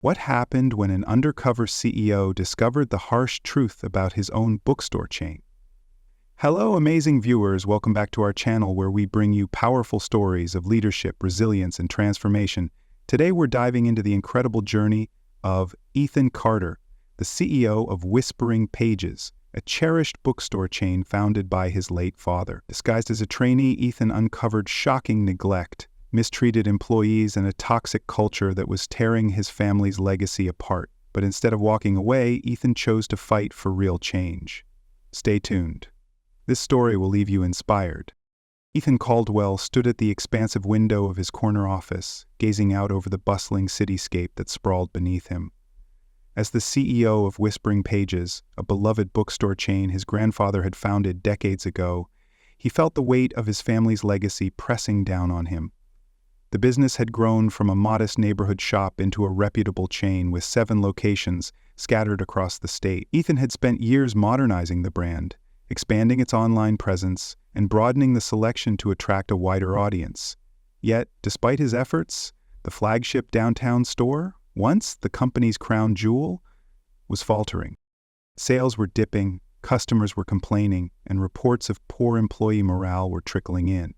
What happened when an undercover CEO discovered the harsh truth about his own bookstore chain? Hello, amazing viewers. Welcome back to our channel where we bring you powerful stories of leadership, resilience, and transformation. Today, we're diving into the incredible journey of Ethan Carter, the CEO of Whispering Pages, a cherished bookstore chain founded by his late father. Disguised as a trainee, Ethan uncovered shocking neglect, mistreated employees, and a toxic culture that was tearing his family's legacy apart. But instead of walking away, Ethan chose to fight for real change. Stay tuned. This story will leave you inspired. Ethan Caldwell stood at the expansive window of his corner office, gazing out over the bustling cityscape that sprawled beneath him. As the CEO of Whispering Pages, a beloved bookstore chain his grandfather had founded decades ago, he felt the weight of his family's legacy pressing down on him. The business had grown from a modest neighborhood shop into a reputable chain with 7 locations scattered across the state. Ethan had spent years modernizing the brand, expanding its online presence, and broadening the selection to attract a wider audience. Yet, despite his efforts, the flagship downtown store, once the company's crown jewel, was faltering. Sales were dipping, customers were complaining, and reports of poor employee morale were trickling in.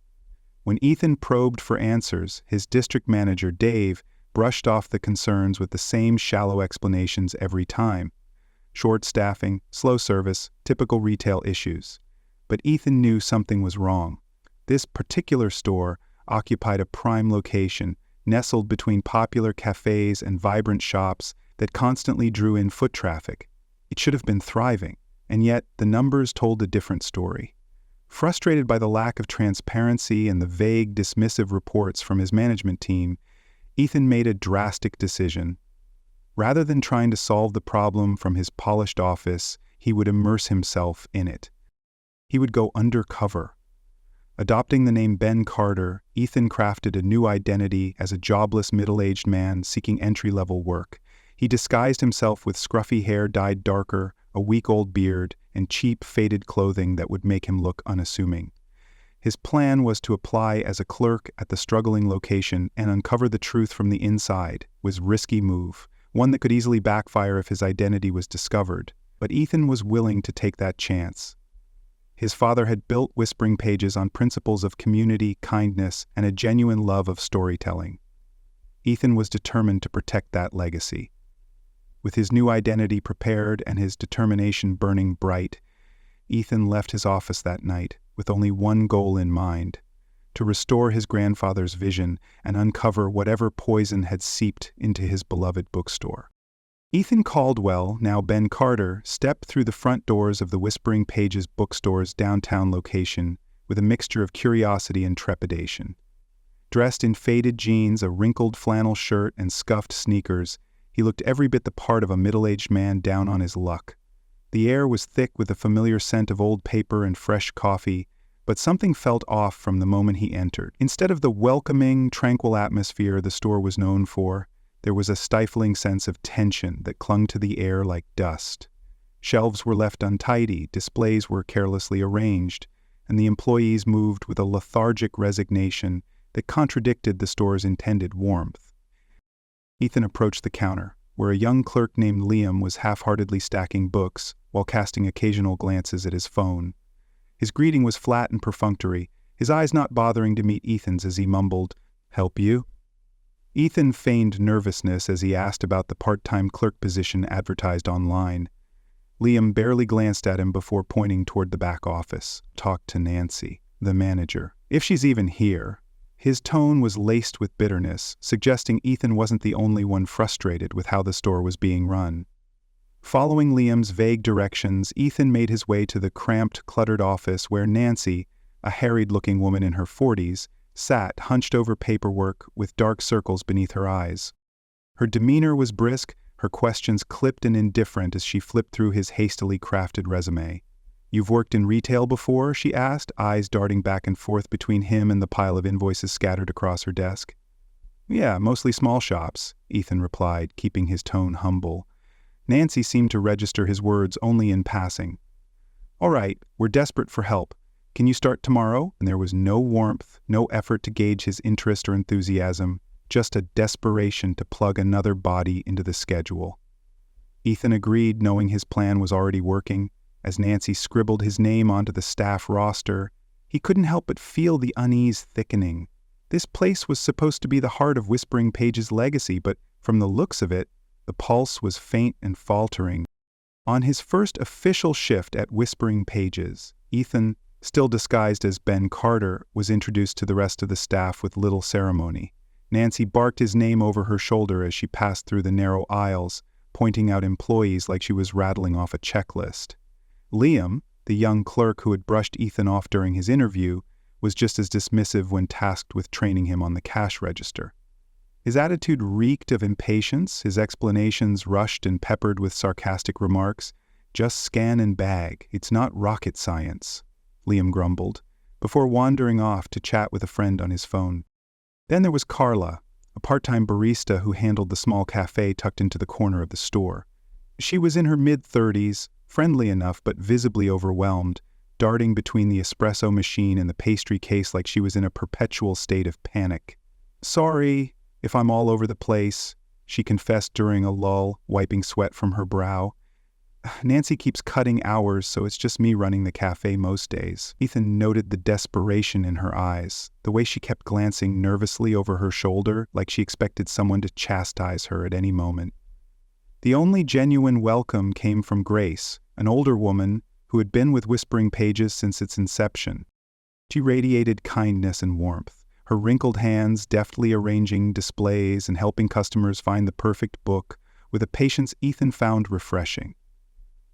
When Ethan probed for answers, his district manager, Dave, brushed off the concerns with the same shallow explanations every time. Short staffing, slow service, typical retail issues. But Ethan knew something was wrong. This particular store occupied a prime location, nestled between popular cafes and vibrant shops that constantly drew in foot traffic. It should have been thriving, and yet the numbers told a different story. Frustrated by the lack of transparency and the vague, dismissive reports from his management team, Ethan made a drastic decision. Rather than trying to solve the problem from his polished office, he would immerse himself in it. He would go undercover. Adopting the name Ben Carter, Ethan crafted a new identity as a jobless middle-aged man seeking entry-level work. He disguised himself with scruffy hair dyed darker, a week-old beard, and cheap, faded clothing that would make him look unassuming. His plan was to apply as a clerk at the struggling location and uncover the truth from the inside. It was a risky move, one that could easily backfire if his identity was discovered. But Ethan was willing to take that chance. His father had built Whispering Pages on principles of community, kindness, and a genuine love of storytelling. Ethan was determined to protect that legacy. With his new identity prepared and his determination burning bright, Ethan left his office that night with only one goal in mind: to restore his grandfather's vision and uncover whatever poison had seeped into his beloved bookstore. Ethan Caldwell, now Ben Carter, stepped through the front doors of the Whispering Pages bookstore's downtown location with a mixture of curiosity and trepidation. Dressed in faded jeans, a wrinkled flannel shirt, and scuffed sneakers, he looked every bit the part of a middle-aged man down on his luck. The air was thick with the familiar scent of old paper and fresh coffee, but something felt off from the moment he entered. Instead of the welcoming, tranquil atmosphere the store was known for, there was a stifling sense of tension that clung to the air like dust. Shelves were left untidy, displays were carelessly arranged, and the employees moved with a lethargic resignation that contradicted the store's intended warmth. Ethan approached the counter, where a young clerk named Liam was half-heartedly stacking books while casting occasional glances at his phone. His greeting was flat and perfunctory, his eyes not bothering to meet Ethan's as he mumbled, "Help you?" Ethan feigned nervousness as he asked about the part-time clerk position advertised online. Liam barely glanced at him before pointing toward the back office. "Talk to Nancy, the manager, if she's even here." His tone was laced with bitterness, suggesting Ethan wasn't the only one frustrated with how the store was being run. Following Liam's vague directions, Ethan made his way to the cramped, cluttered office where Nancy, a harried-looking woman in her 40s, sat hunched over paperwork with dark circles beneath her eyes. Her demeanor was brisk, her questions clipped and indifferent as she flipped through his hastily crafted resume. "You've worked in retail before?" she asked, eyes darting back and forth between him and the pile of invoices scattered across her desk. "Yeah, mostly small shops," Ethan replied, keeping his tone humble. Nancy seemed to register his words only in passing. "All right, we're desperate for help. Can you start tomorrow?" And there was no warmth, no effort to gauge his interest or enthusiasm, just a desperation to plug another body into the schedule. Ethan agreed, knowing his plan was already working. As Nancy scribbled his name onto the staff roster, he couldn't help but feel the unease thickening. This place was supposed to be the heart of Whispering Pages' legacy, but from the looks of it, the pulse was faint and faltering. On his first official shift at Whispering Pages, Ethan, still disguised as Ben Carter, was introduced to the rest of the staff with little ceremony. Nancy barked his name over her shoulder as she passed through the narrow aisles, pointing out employees like she was rattling off a checklist. Liam, the young clerk who had brushed Ethan off during his interview, was just as dismissive when tasked with training him on the cash register. His attitude reeked of impatience, his explanations rushed and peppered with sarcastic remarks. "Just scan and bag, it's not rocket science," Liam grumbled, before wandering off to chat with a friend on his phone. Then there was Carla, a part-time barista who handled the small cafe tucked into the corner of the store. She was in her mid-30s, friendly enough but visibly overwhelmed, darting between the espresso machine and the pastry case like she was in a perpetual state of panic. "Sorry if I'm all over the place," she confessed during a lull, wiping sweat from her brow. "Nancy keeps cutting hours, so it's just me running the cafe most days." Ethan noted the desperation in her eyes, the way she kept glancing nervously over her shoulder like she expected someone to chastise her at any moment. The only genuine welcome came from Grace, an older woman who had been with Whispering Pages since its inception. She radiated kindness and warmth, her wrinkled hands deftly arranging displays and helping customers find the perfect book with a patience Ethan found refreshing.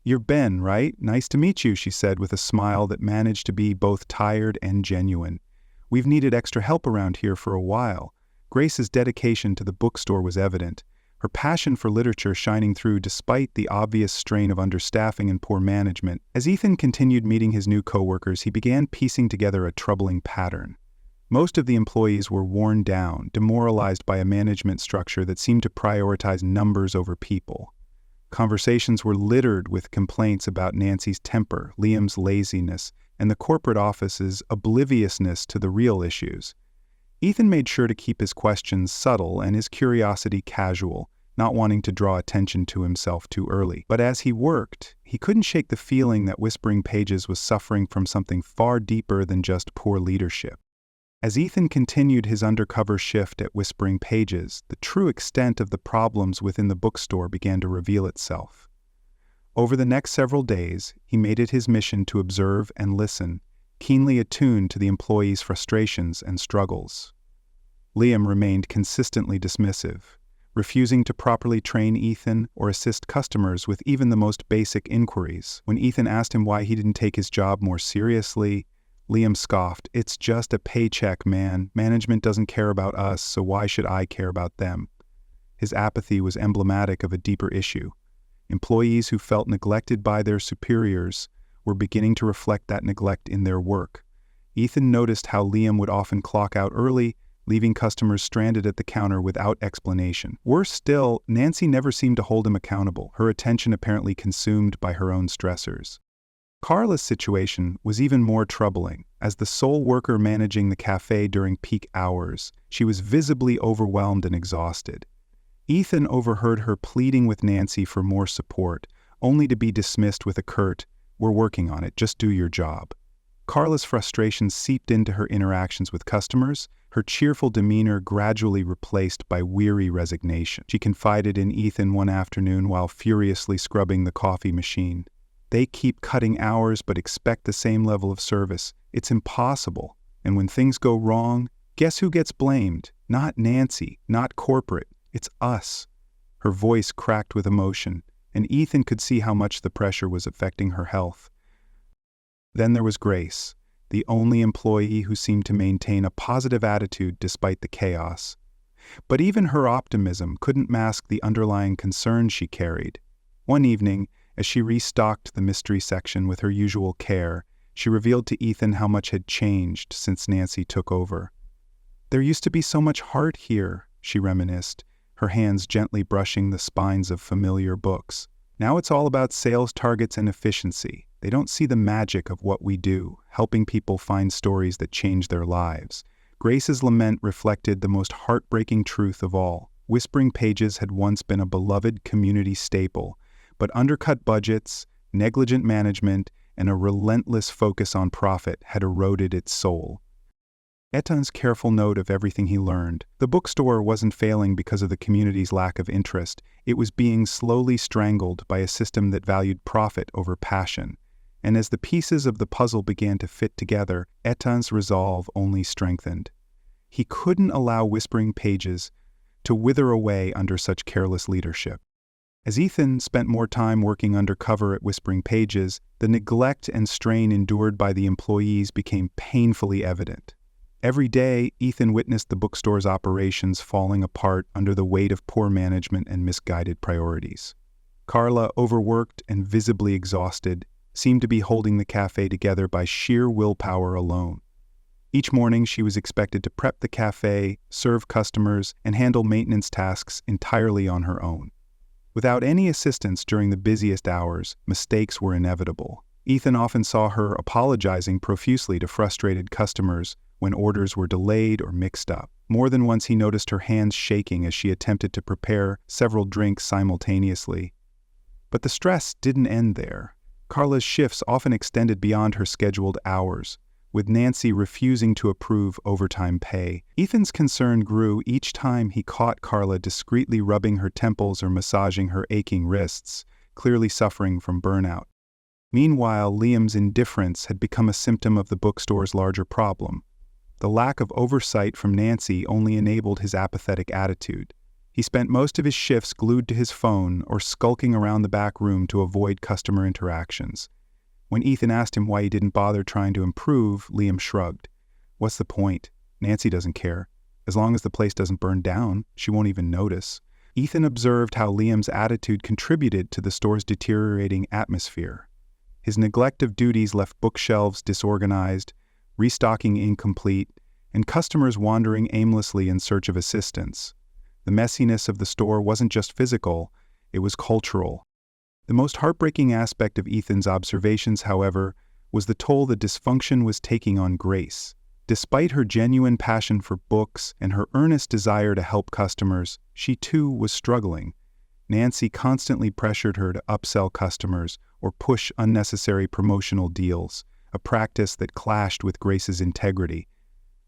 "You're Ben, right? Nice to meet you," she said with a smile that managed to be both tired and genuine. "We've needed extra help around here for a while." Grace's dedication to the bookstore was evident, her passion for literature shining through despite the obvious strain of understaffing and poor management. As Ethan continued meeting his new coworkers, he began piecing together a troubling pattern. Most of the employees were worn down, demoralized by a management structure that seemed to prioritize numbers over people. Conversations were littered with complaints about Nancy's temper, Liam's laziness, and the corporate office's obliviousness to the real issues. Ethan made sure to keep his questions subtle and his curiosity casual, not wanting to draw attention to himself too early. But as he worked, he couldn't shake the feeling that Whispering Pages was suffering from something far deeper than just poor leadership. As Ethan continued his undercover shift at Whispering Pages, the true extent of the problems within the bookstore began to reveal itself. Over the next several days, he made it his mission to observe and listen, keenly attuned to the employees' frustrations and struggles. Liam remained consistently dismissive, refusing to properly train Ethan or assist customers with even the most basic inquiries. When Ethan asked him why he didn't take his job more seriously, Liam scoffed, "It's just a paycheck, man. Management doesn't care about us, so why should I care about them?" His apathy was emblematic of a deeper issue. Employees who felt neglected by their superiors were beginning to reflect that neglect in their work. Ethan noticed how Liam would often clock out early, leaving customers stranded at the counter without explanation. Worse still, Nancy never seemed to hold him accountable, her attention apparently consumed by her own stressors. Carla's situation was even more troubling. As the sole worker managing the cafe during peak hours, she was visibly overwhelmed and exhausted. Ethan overheard her pleading with Nancy for more support, only to be dismissed with a curt, "We're working on it, just do your job." Carla's frustration seeped into her interactions with customers, her cheerful demeanor gradually replaced by weary resignation. She confided in Ethan one afternoon while furiously scrubbing the coffee machine. "They keep cutting hours but expect the same level of service. It's impossible. And when things go wrong, guess who gets blamed? Not Nancy, not corporate. It's us." Her voice cracked with emotion, and Ethan could see how much the pressure was affecting her health. Then there was Grace, the only employee who seemed to maintain a positive attitude despite the chaos. But even her optimism couldn't mask the underlying concerns she carried. One evening, as she restocked the mystery section with her usual care, she revealed to Ethan how much had changed since Nancy took over. "There used to be so much heart here," she reminisced, her hands gently brushing the spines of familiar books. "Now it's all about sales targets and efficiency. They don't see the magic of what we do, helping people find stories that change their lives. Grace's lament reflected the most heartbreaking truth of all. Whispering Pages had once been a beloved community staple, but undercut budgets, negligent management, and a relentless focus on profit had eroded its soul. Etan's careful note of everything he learned. The bookstore wasn't failing because of the community's lack of interest. It was being slowly strangled by a system that valued profit over passion. And as the pieces of the puzzle began to fit together, Etan's resolve only strengthened. He couldn't allow Whispering Pages to wither away under such careless leadership. As Ethan spent more time working undercover at Whispering Pages, the neglect and strain endured by the employees became painfully evident. Every day, Ethan witnessed the bookstore's operations falling apart under the weight of poor management and misguided priorities. Carla, overworked and visibly exhausted, seemed to be holding the cafe together by sheer willpower alone. Each morning, she was expected to prep the cafe, serve customers, and handle maintenance tasks entirely on her own. Without any assistance during the busiest hours, mistakes were inevitable. Ethan often saw her apologizing profusely to frustrated customers when orders were delayed or mixed up. More than once he noticed her hands shaking as she attempted to prepare several drinks simultaneously. But the stress didn't end there. Carla's shifts often extended beyond her scheduled hours, with Nancy refusing to approve overtime pay. Ethan's concern grew each time he caught Carla discreetly rubbing her temples or massaging her aching wrists, clearly suffering from burnout. Meanwhile, Liam's indifference had become a symptom of the bookstore's larger problem. The lack of oversight from Nancy only enabled his apathetic attitude. He spent most of his shifts glued to his phone or skulking around the back room to avoid customer interactions. When Ethan asked him why he didn't bother trying to improve, Liam shrugged. "What's the point? Nancy doesn't care. As long as the place doesn't burn down, she won't even notice." Ethan observed how Liam's attitude contributed to the store's deteriorating atmosphere. His neglect of duties left bookshelves disorganized, restocking incomplete, and customers wandering aimlessly in search of assistance. The messiness of the store wasn't just physical, it was cultural. The most heartbreaking aspect of Ethan's observations, however, was the toll the dysfunction was taking on Grace. Despite her genuine passion for books and her earnest desire to help customers, she too was struggling. Nancy constantly pressured her to upsell customers or push unnecessary promotional deals, a practice that clashed with Grace's integrity.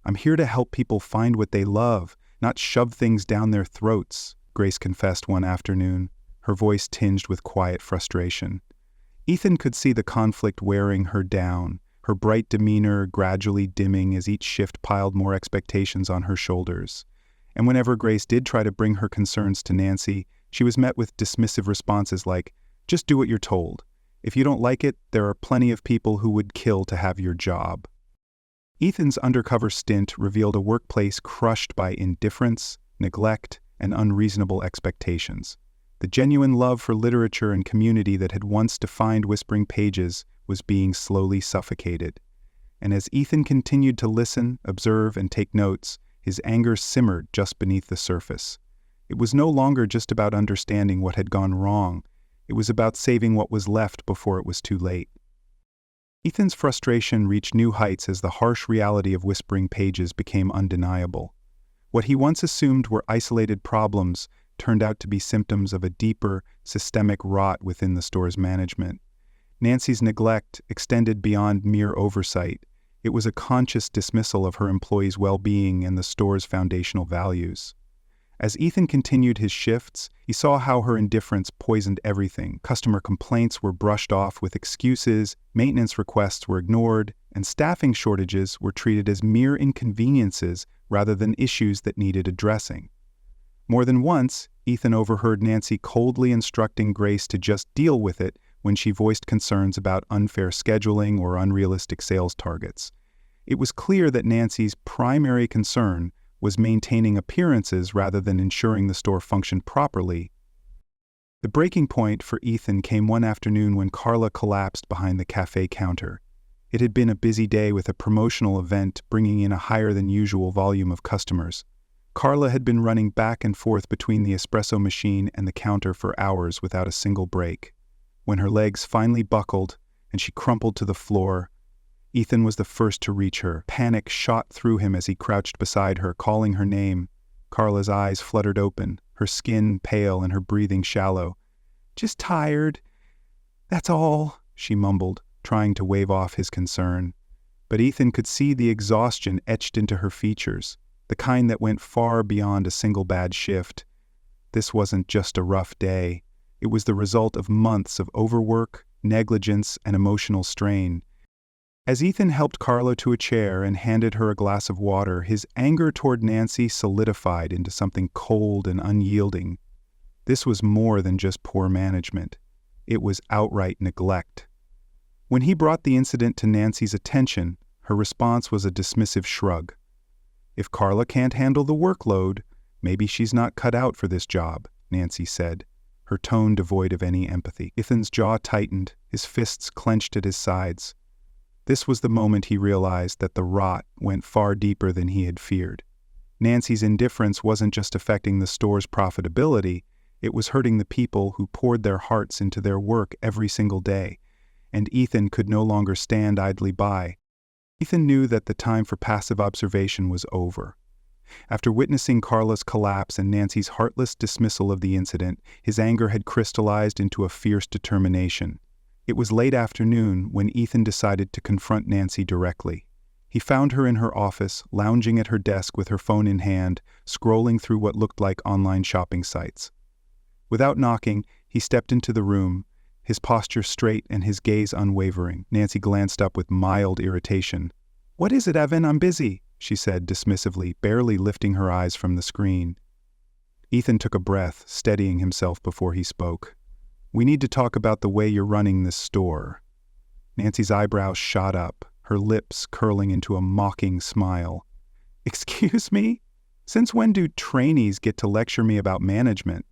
"I'm here to help people find what they love, not shove things down their throats," Grace confessed one afternoon, her voice tinged with quiet frustration. Ethan could see the conflict wearing her down, her bright demeanor gradually dimming as each shift piled more expectations on her shoulders. And whenever Grace did try to bring her concerns to Nancy, she was met with dismissive responses like, "Just do what you're told. If you don't like it, there are plenty of people who would kill to have your job." Ethan's undercover stint revealed a workplace crushed by indifference, neglect, and unreasonable expectations. The genuine love for literature and community that had once defined Whispering Pages was being slowly suffocated. And as Ethan continued to listen, observe, and take notes, his anger simmered just beneath the surface. It was no longer just about understanding what had gone wrong. It was about saving what was left before it was too late. Ethan's frustration reached new heights as the harsh reality of Whispering Pages became undeniable. What he once assumed were isolated problems turned out to be symptoms of a deeper, systemic rot within the store's management. Nancy's neglect extended beyond mere oversight. It was a conscious dismissal of her employees' well-being and the store's foundational values. As Ethan continued his shifts, he saw how her indifference poisoned everything. Customer complaints were brushed off with excuses, maintenance requests were ignored, and staffing shortages were treated as mere inconveniences rather than issues that needed addressing. More than once, Ethan overheard Nancy coldly instructing Grace to just deal with it when she voiced concerns about unfair scheduling or unrealistic sales targets. It was clear that Nancy's primary concern was maintaining appearances rather than ensuring the store functioned properly. The breaking point for Ethan came one afternoon when Carla collapsed behind the cafe counter. It had been a busy day with a promotional event bringing in a higher than usual volume of customers. Carla had been running back and forth between the espresso machine and the counter for hours without a single break. When her legs finally buckled and she crumpled to the floor, Ethan was the first to reach her. Panic shot through him as he crouched beside her, calling her name. Carla's eyes fluttered open, her skin pale and her breathing shallow. "Just tired. That's all," she mumbled, trying to wave off his concern. But Ethan could see the exhaustion etched into her features, the kind that went far beyond a single bad shift. This wasn't just a rough day. It was the result of months of overwork, negligence, and emotional strain. As Ethan helped Carla to a chair and handed her a glass of water, his anger toward Nancy solidified into something cold and unyielding. This was more than just poor management. It was outright neglect. When he brought the incident to Nancy's attention, her response was a dismissive shrug. "If Carla can't handle the workload, maybe she's not cut out for this job," Nancy said, her tone devoid of any empathy. Ethan's jaw tightened, his fists clenched at his sides. This was the moment he realized that the rot went far deeper than he had feared. Nancy's indifference wasn't just affecting the store's profitability, it was hurting the people who poured their hearts into their work every single day, and Ethan could no longer stand idly by. Ethan knew that the time for passive observation was over. After witnessing Carla's collapse and Nancy's heartless dismissal of the incident, his anger had crystallized into a fierce determination. It was late afternoon when Ethan decided to confront Nancy directly. He found her in her office, lounging at her desk with her phone in hand, scrolling through what looked like online shopping sites. Without knocking, he stepped into the room, his posture straight and his gaze unwavering. Nancy glanced up with mild irritation. "What is it, Evan? I'm busy," she said dismissively, barely lifting her eyes from the screen. Ethan took a breath, steadying himself before he spoke. "We need to talk about the way you're running this store." Nancy's eyebrows shot up, her lips curling into a mocking smile. "Excuse me? Since when do trainees get to lecture me about management?"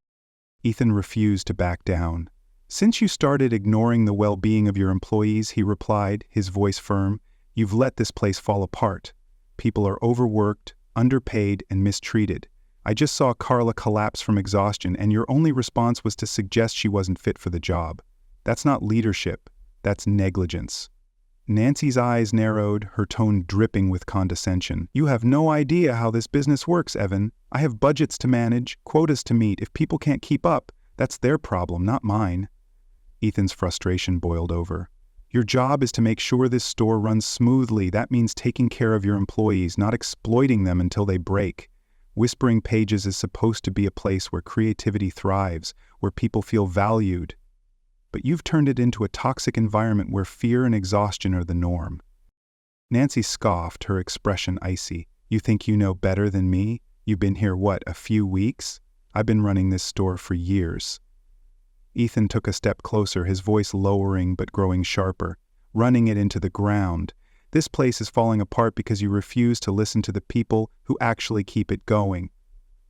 Ethan refused to back down. "Since you started ignoring the well-being of your employees," he replied, his voice firm, "you've let this place fall apart. People are overworked, underpaid, and mistreated. I just saw Carla collapse from exhaustion, and your only response was to suggest she wasn't fit for the job. That's not leadership. That's negligence." Nancy's eyes narrowed, her tone dripping with condescension. "You have no idea how this business works, Evan. I have budgets to manage, quotas to meet. If people can't keep up, that's their problem, not mine." Ethan's frustration boiled over. "Your job is to make sure this store runs smoothly. That means taking care of your employees, not exploiting them until they break. Whispering Pages is supposed to be a place where creativity thrives, where people feel valued. But you've turned it into a toxic environment where fear and exhaustion are the norm." Nancy scoffed, her expression icy. "You think you know better than me? You've been here, what, a few weeks? I've been running this store for years." Ethan took a step closer, his voice lowering but growing sharper. "Running it into the ground. This place is falling apart because you refuse to listen to the people who actually keep it going."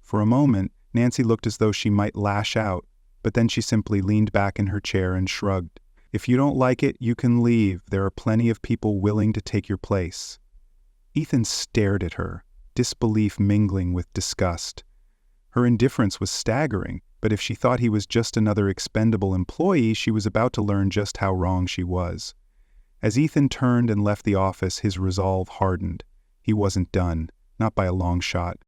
For a moment, Nancy looked as though she might lash out, but then she simply leaned back in her chair and shrugged. "If you don't like it, you can leave. There are plenty of people willing to take your place." Ethan stared at her, disbelief mingling with disgust. Her indifference was staggering, but if she thought he was just another expendable employee, she was about to learn just how wrong she was. As Ethan turned and left the office, his resolve hardened. He wasn't done, not by a long shot.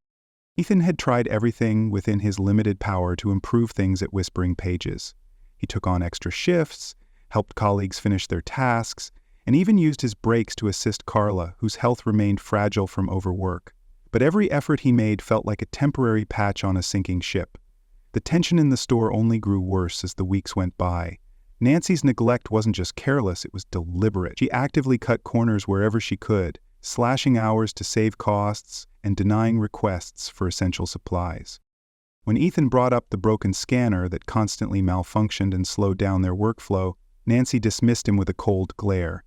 Ethan had tried everything within his limited power to improve things at Whispering Pages. He took on extra shifts, helped colleagues finish their tasks, and even used his breaks to assist Carla, whose health remained fragile from overwork. But every effort he made felt like a temporary patch on a sinking ship. The tension in the store only grew worse as the weeks went by. Nancy's neglect wasn't just careless, it was deliberate. She actively cut corners wherever she could, slashing hours to save costs and denying requests for essential supplies. When Ethan brought up the broken scanner that constantly malfunctioned and slowed down their workflow, Nancy dismissed him with a cold glare.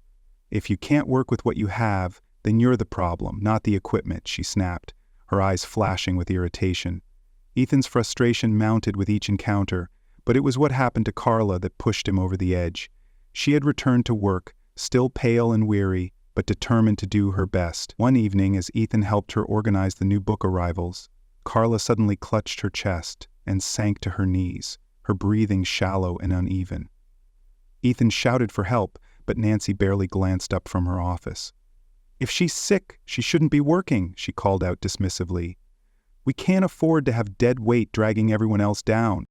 "If you can't work with what you have, then you're the problem, not the equipment," she snapped, her eyes flashing with irritation. Ethan's frustration mounted with each encounter, but it was what happened to Carla that pushed him over the edge. She had returned to work, still pale and weary, but determined to do her best. One evening, as Ethan helped her organize the new book arrivals, Carla suddenly clutched her chest and sank to her knees, her breathing shallow and uneven. Ethan shouted for help, but Nancy barely glanced up from her office. "If she's sick, she shouldn't be working," she called out dismissively. "We can't afford to have dead weight dragging everyone else down."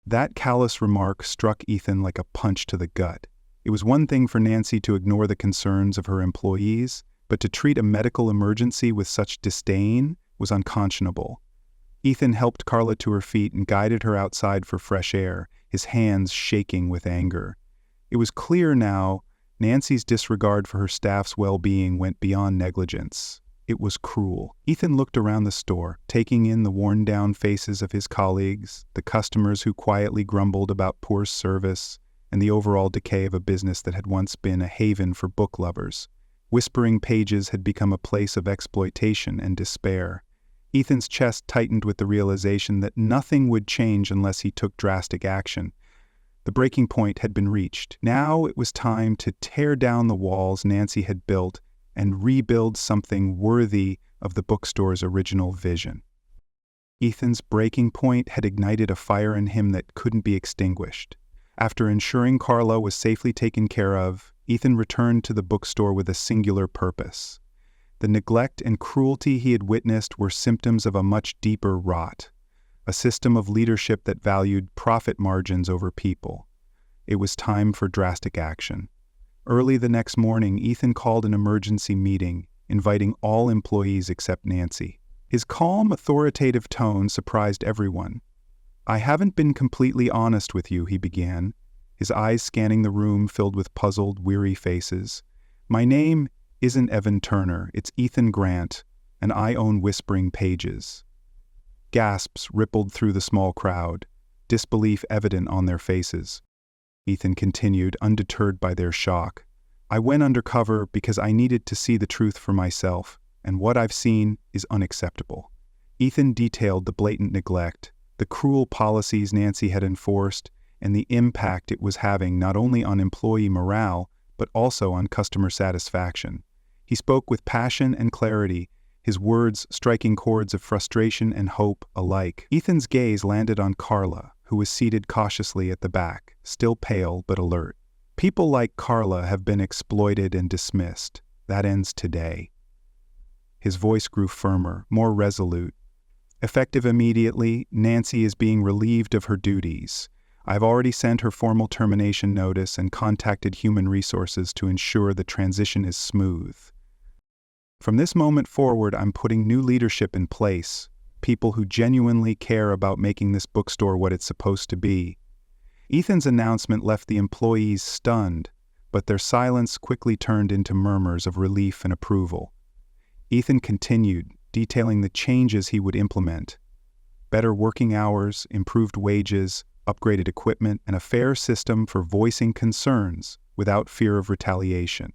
That callous remark struck Ethan like a punch to the gut. It was one thing for Nancy to ignore the concerns of her employees, but to treat a medical emergency with such disdain was unconscionable. Ethan helped Carla to her feet and guided her outside for fresh air, his hands shaking with anger. It was clear now Nancy's disregard for her staff's well-being went beyond negligence. It was cruel. Ethan looked around the store, taking in the worn-down faces of his colleagues, the customers who quietly grumbled about poor service, and the overall decay of a business that had once been a haven for book lovers. Whispering Pages had become a place of exploitation and despair. Ethan's chest tightened with the realization that nothing would change unless he took drastic action. The breaking point had been reached. Now it was time to tear down the walls Nancy had built and rebuild something worthy of the bookstore's original vision. Ethan's breaking point had ignited a fire in him that couldn't be extinguished. After ensuring Carla was safely taken care of, Ethan returned to the bookstore with a singular purpose. The neglect and cruelty he had witnessed were symptoms of a much deeper rot, a system of leadership that valued profit margins over people. It was time for drastic action. Early the next morning, Ethan called an emergency meeting, inviting all employees except Nancy. His calm, authoritative tone surprised everyone. "I haven't been completely honest with you," he began, his eyes scanning the room filled with puzzled, weary faces. "My name isn't Evan Turner, it's Ethan Grant, and I own Whispering Pages." Gasps rippled through the small crowd, disbelief evident on their faces. Ethan continued, undeterred by their shock. "I went undercover because I needed to see the truth for myself, and what I've seen is unacceptable." Ethan detailed the blatant neglect, the cruel policies Nancy had enforced, and the impact it was having not only on employee morale, but also on customer satisfaction. He spoke with passion and clarity, his words striking chords of frustration and hope alike. Ethan's gaze landed on Carla, who was seated cautiously at the back, still pale but alert. "People like Carla have been exploited and dismissed. That ends today." His voice grew firmer, more resolute. "Effective immediately, Nancy is being relieved of her duties. I've already sent her formal termination notice and contacted Human Resources to ensure the transition is smooth. From this moment forward, I'm putting new leadership in place, people who genuinely care about making this bookstore what it's supposed to be." Ethan's announcement left the employees stunned, but their silence quickly turned into murmurs of relief and approval. Ethan continued, detailing the changes he would implement: better working hours, improved wages, upgraded equipment, and a fair system for voicing concerns without fear of retaliation.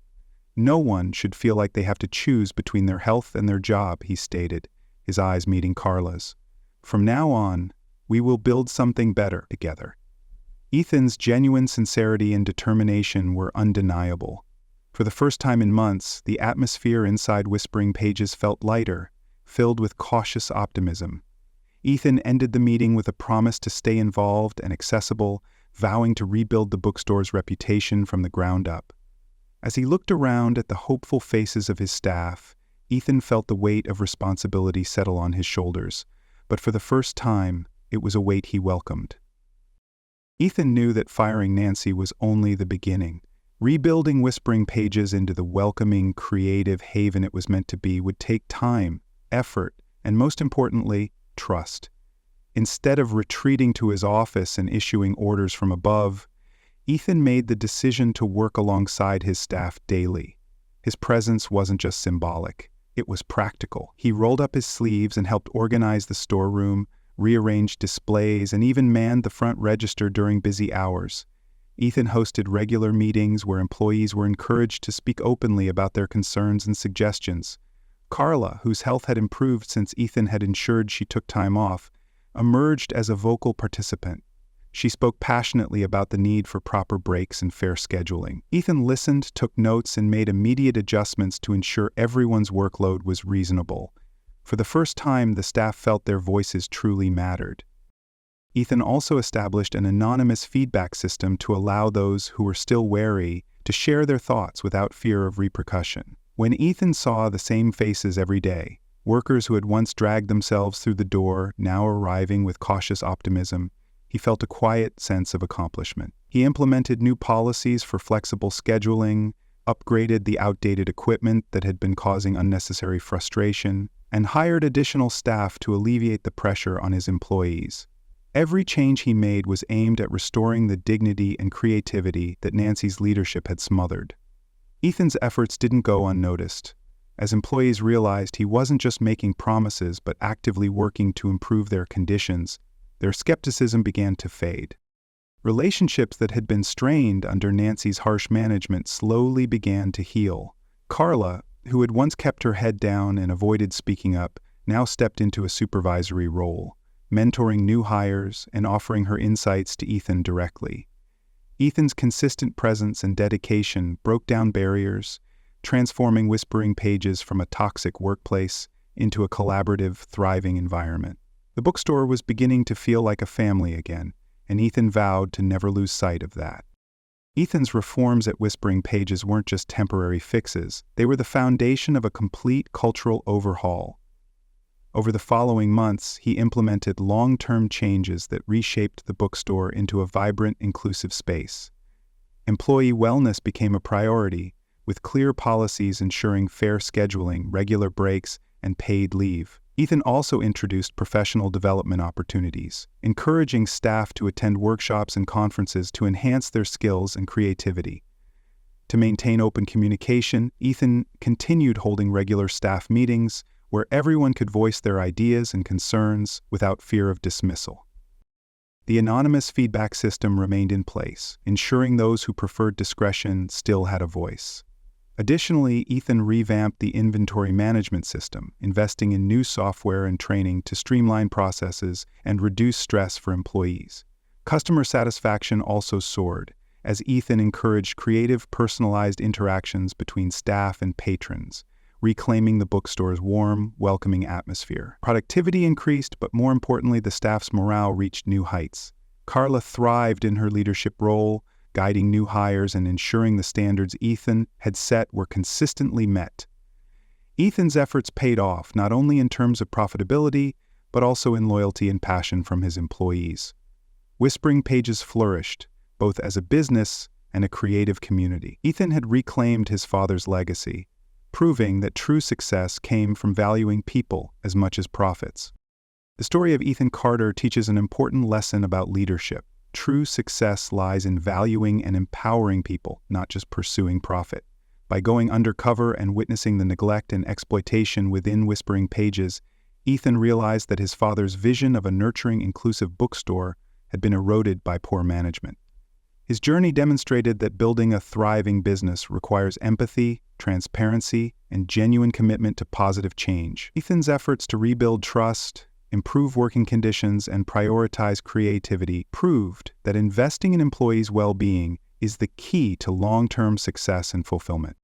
"No one should feel like they have to choose between their health and their job," he stated, his eyes meeting Carla's. "From now on, we will build something better together." Ethan's genuine sincerity and determination were undeniable. For the first time in months, the atmosphere inside Whispering Pages felt lighter, filled with cautious optimism. Ethan ended the meeting with a promise to stay involved and accessible, vowing to rebuild the bookstore's reputation from the ground up. As he looked around at the hopeful faces of his staff, Ethan felt the weight of responsibility settle on his shoulders, but for the first time, it was a weight he welcomed. Ethan knew that firing Nancy was only the beginning. Rebuilding Whispering Pages into the welcoming, creative haven it was meant to be would take time, effort, and most importantly, trust. Instead of retreating to his office and issuing orders from above, Ethan made the decision to work alongside his staff daily. His presence wasn't just symbolic, it was practical. He rolled up his sleeves and helped organize the storeroom, rearranged displays, and even manned the front register during busy hours. Ethan hosted regular meetings where employees were encouraged to speak openly about their concerns and suggestions. Carla, whose health had improved since Ethan had ensured she took time off, emerged as a vocal participant. She spoke passionately about the need for proper breaks and fair scheduling. Ethan listened, took notes, and made immediate adjustments to ensure everyone's workload was reasonable. For the first time, the staff felt their voices truly mattered. Ethan also established an anonymous feedback system to allow those who were still wary to share their thoughts without fear of repercussion. When Ethan saw the same faces every day, workers who had once dragged themselves through the door now arriving with cautious optimism, he felt a quiet sense of accomplishment. He implemented new policies for flexible scheduling, upgraded the outdated equipment that had been causing unnecessary frustration, and hired additional staff to alleviate the pressure on his employees. Every change he made was aimed at restoring the dignity and creativity that Nancy's leadership had smothered. Ethan's efforts didn't go unnoticed. As employees realized he wasn't just making promises but actively working to improve their conditions, their skepticism began to fade. Relationships that had been strained under Nancy's harsh management slowly began to heal. Carla, who had once kept her head down and avoided speaking up, now stepped into a supervisory role, mentoring new hires and offering her insights to Ethan directly. Ethan's consistent presence and dedication broke down barriers, transforming Whispering Pages from a toxic workplace into a collaborative, thriving environment. The bookstore was beginning to feel like a family again, and Ethan vowed to never lose sight of that. Ethan's reforms at Whispering Pages weren't just temporary fixes, they were the foundation of a complete cultural overhaul. Over the following months, he implemented long-term changes that reshaped the bookstore into a vibrant, inclusive space. Employee wellness became a priority, with clear policies ensuring fair scheduling, regular breaks, and paid leave. Ethan also introduced professional development opportunities, encouraging staff to attend workshops and conferences to enhance their skills and creativity. To maintain open communication, Ethan continued holding regular staff meetings where everyone could voice their ideas and concerns without fear of dismissal. The anonymous feedback system remained in place, ensuring those who preferred discretion still had a voice. Additionally, Ethan revamped the inventory management system, investing in new software and training to streamline processes and reduce stress for employees. Customer satisfaction also soared, as Ethan encouraged creative, personalized interactions between staff and patrons, reclaiming the bookstore's warm, welcoming atmosphere. Productivity increased, but more importantly, the staff's morale reached new heights. Carla thrived in her leadership role, guiding new hires and ensuring the standards Ethan had set were consistently met. Ethan's efforts paid off, not only in terms of profitability, but also in loyalty and passion from his employees. Whispering Pages flourished, both as a business and a creative community. Ethan had reclaimed his father's legacy, proving that true success came from valuing people as much as profits. The story of Ethan Carter teaches an important lesson about leadership. True success lies in valuing and empowering people, not just pursuing profit. By going undercover and witnessing the neglect and exploitation within Whispering Pages, Ethan realized that his father's vision of a nurturing, inclusive bookstore had been eroded by poor management. His journey demonstrated that building a thriving business requires empathy, transparency, and genuine commitment to positive change. Ethan's efforts to rebuild trust, improve working conditions, and prioritize creativity proved that investing in employees' well-being is the key to long-term success and fulfillment.